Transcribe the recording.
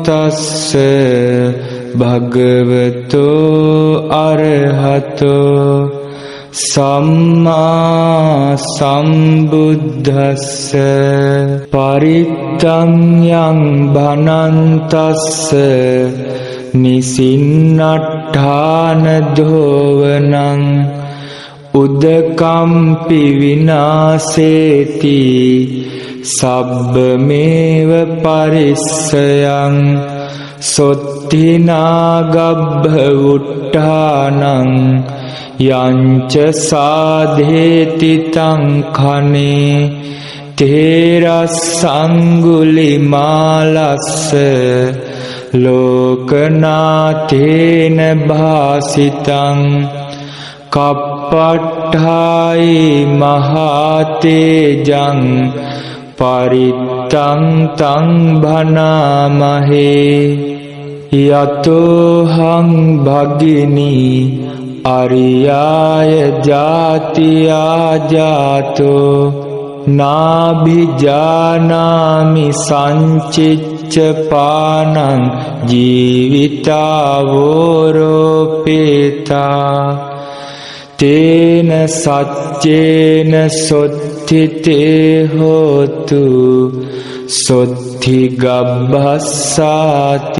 තස්ස භගවතෝ අරහතෝ සම්මා සම්බුද්දස්ස පරිත්තං යං භනන්තස්ස නිසින්නට්ඨාන ධෝවනං උදකම්පි විනාසේති සබ්බමේව පරිස්සයං සොත්තිනාගබ්බ උට්ඨානං යංච සාධේති තං කනේ තේරස්සංගුලිමාලස්ස ලෝකනාථේන භාසිතං කප්පට්ඨායි මහතේජං පරිත්තං තං භනාමහේ යතෝහං භගිනී අරියාය ජාතියා ජාතෝ නාභිජානාමි සංචිච්ච පානං ජීවිතාවෝරෝපේතා තේන සච්චේන සොත්ථිතේ හෝතු සොත්ථි ගබ්බස්සාති